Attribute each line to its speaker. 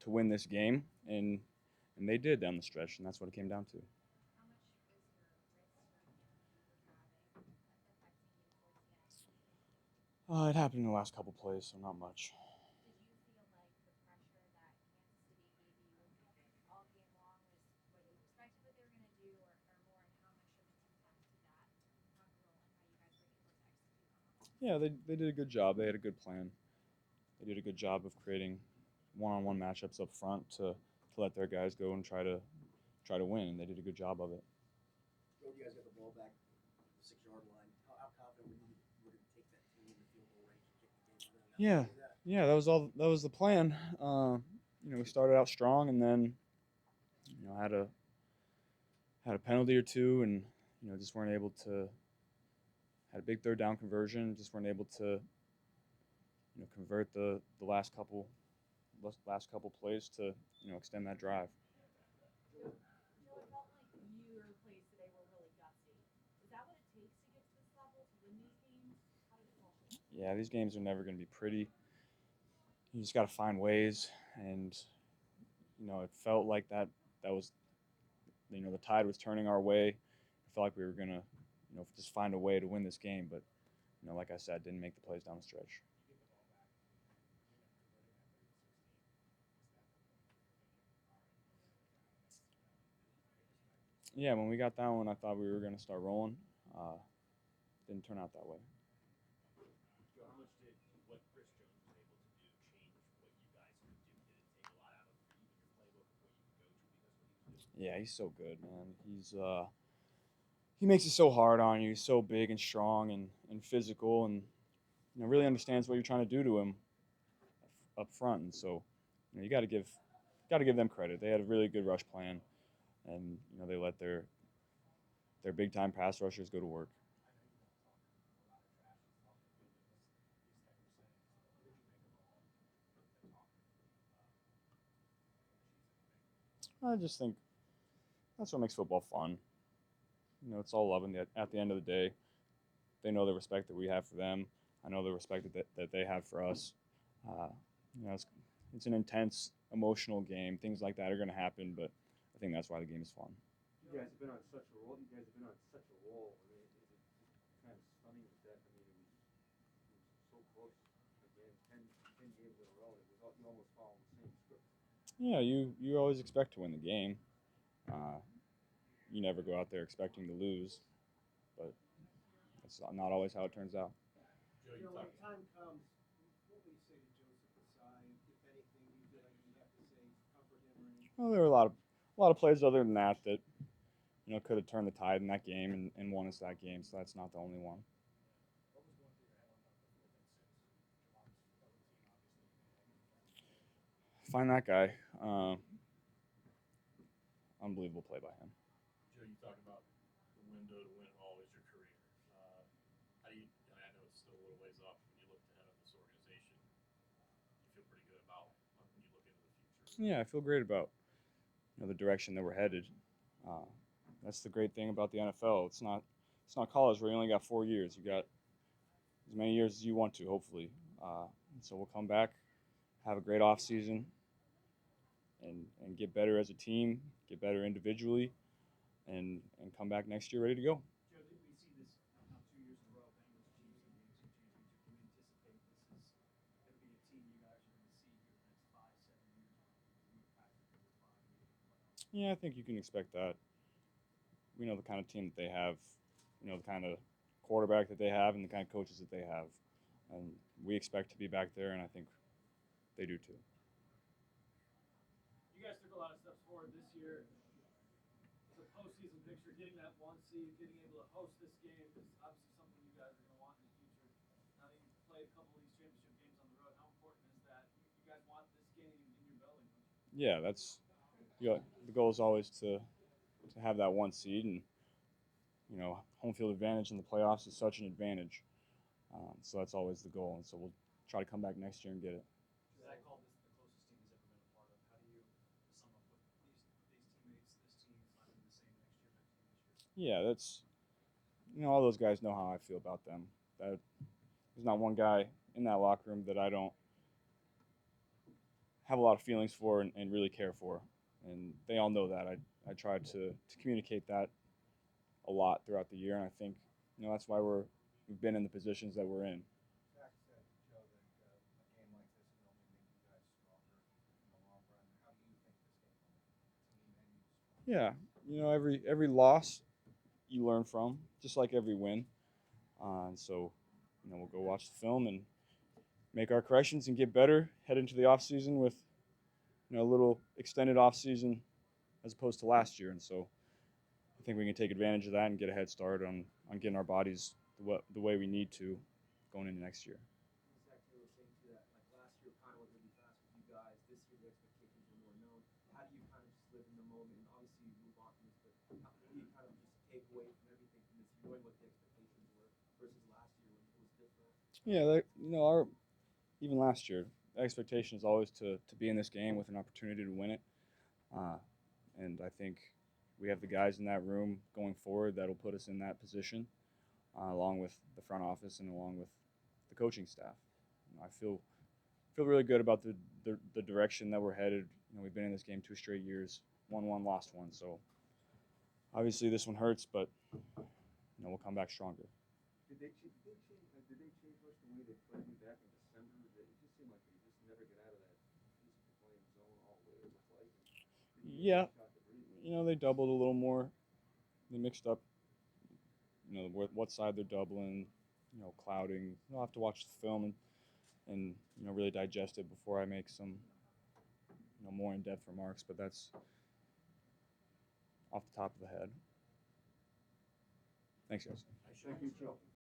Speaker 1: to win this game, and they did down the stretch, and that's what it came down to.
Speaker 2: How much is your wrist or hand that you were having affecting you towards the end?
Speaker 1: It happened in the last couple plays, so not much.
Speaker 2: Did you feel like the pressure that Kansas City gave you all game long was what you expected what they were going to do, or more, and how much of an impact did that have a role in how you guys were able to execute on
Speaker 1: Yeah,
Speaker 2: offense?
Speaker 1: they did a good job. They had a good plan. They did a good job of creating one-on-one matchups up front to let their guys go and try to win, and they did a good job of it.
Speaker 3: Joe, you guys got the ball back at the 6 yard line. How confident were you were going to take that team in the field goal range and kick the game winner? And how
Speaker 1: Yeah,
Speaker 3: was that?
Speaker 1: yeah, that was all. That was the plan. We started out strong, and then had a penalty or two, and just weren't able to. Had a big third down conversion, just weren't able to convert the last couple plays to extend that drive.
Speaker 2: Joe, it felt like your plays today were really gutsy. Is that what it takes to get to this level, to win these games? How did it fall?
Speaker 1: Yeah, these games are never going to be pretty. You just got to find ways, and it felt like that was the tide was turning our way. It felt like we were gonna just find a way to win this game, but like I said, didn't make the plays down the stretch. Yeah, when we got that one, I thought we were gonna start rolling. Uh, didn't turn out that way.
Speaker 4: Joe, how much did what Chris Jones was able to do change what you guys could do? Did it take a lot out of even your playbook of what you could go to because of what he was doing?
Speaker 1: Yeah, he's so good, man. He makes it so hard on you. He's so big and strong and physical, and really understands what you're trying to do to him up front. And so, you got to give them credit. They had a really good rush plan, and they let their big time pass rushers go to work. I just think that's what makes football fun. It's all love. And at the end of the day, they know the respect that we have for them. I know the respect that they have for us. Uh, it's an intense, emotional game. Things like that are going to happen, but I think that's why the game is fun.
Speaker 5: You guys have been on such a roll. You guys have been on such a roll. I mean, is it kind of stunning that I mean, it was so close again, 10 games in a row. You almost following the same script.
Speaker 1: Yeah, you always expect to win the game. Uh, you never go out there expecting to lose, but that's not always how it turns out.
Speaker 4: Joe, you
Speaker 3: Joe, when
Speaker 4: talked.
Speaker 3: the time comes, what will you say to Joseph Asai? If anything, you feel like you have to say comfort him or anything?
Speaker 1: Well, there were a lot of plays other than that could have turned the tide in that game and won us that game. So that's not the only one.
Speaker 4: What was going through your head on the 4th and 6? Jamal's other team obviously.
Speaker 1: Find that guy. Unbelievable play by him.
Speaker 4: Joe, you talked about the window to win all is your career. How do you? I know it's still a little ways off. When you look ahead of this organization, you feel pretty good about when you look into the future.
Speaker 1: Yeah, I feel great about the direction that we're headed. Uh, that's the great thing about the NFL. It's not college where you only got 4 years. You got as many years as you want to, hopefully. And so we'll come back, have a great off season, and get better as a team, get better individually, and come back next year ready to go.
Speaker 6: Joe, we see this now 2 years in a row, Bengals, Chiefs, and the AFC Championship. Do you anticipate this is going to be a team you guys are going to see here the next 5, 7 years move past the number 5
Speaker 1: Yeah, I think you can expect that. We know the kind of team that they have, the kind of quarterback that they have, and the kind of coaches that they have, and we expect to be back there, and I think they do too.
Speaker 6: You guys took a lot of steps forward this year. The postseason picture, getting that 1 seed, getting able to host this game is obviously something you guys are going to want in the future. Now that you've played a couple of these championship games on the road, how important is that? You guys want this game in your building, don't you?
Speaker 1: Yeah, that's the goal is always to have that 1 seed, and home field advantage in the playoffs is such an advantage. So that's always the goal, and so we'll try to come back next year and get it.
Speaker 6: Zach called this the closest team he's ever been a part of. How do you sum up with these teammates, this team finding the same next year, this year?
Speaker 1: Yeah, that's all those guys know how I feel about them. There's not one guy in that locker room that I don't have a lot of feelings for and really care for, and they all know that. I tried to communicate that a lot throughout the year, and I think that's why we've been in the positions that we're in.
Speaker 7: Zach said, Joe, that a game like this can only make you guys stronger in the long run. How do you think this game will make the team and you stronger?
Speaker 1: Yeah, every loss you learn from, just like every win. And so, we'll go watch the film and make our corrections and get better. Head into the off season with a little extended off season as opposed to last year, and so I think we can take advantage of that and get a head start on getting our bodies the way we need to going into next year.
Speaker 3: Zach Taylor saying to that, like last year kind of went really fast with you guys. This year the expectations are more known. How do you kind of just live in the moment? And obviously you move on from this, but what do you kind of just take away from everything from this, knowing what the expectations were versus last year when it was different?
Speaker 1: Yeah, our even last year, the expectation is always to be in this game with an opportunity to win it, and I think we have the guys in that room going forward that'll put us in that position, along with the front office and along with the coaching staff. I feel really good about the direction that we're headed. We've been in this game 2 straight years, won one, lost one. So obviously this one hurts, but we'll come back stronger.
Speaker 5: Did they change much the way they played you back in December? It just seemed like they just never get out of that physical playing zone all the way it looked like.
Speaker 1: Yeah, they doubled a little more. They mixed up, what side they're doubling, clouding. I'll have to watch the film and really digest it before I make some more in-depth remarks. But that's off the top of the head. Thanks, guys.
Speaker 5: Thank you, Joe.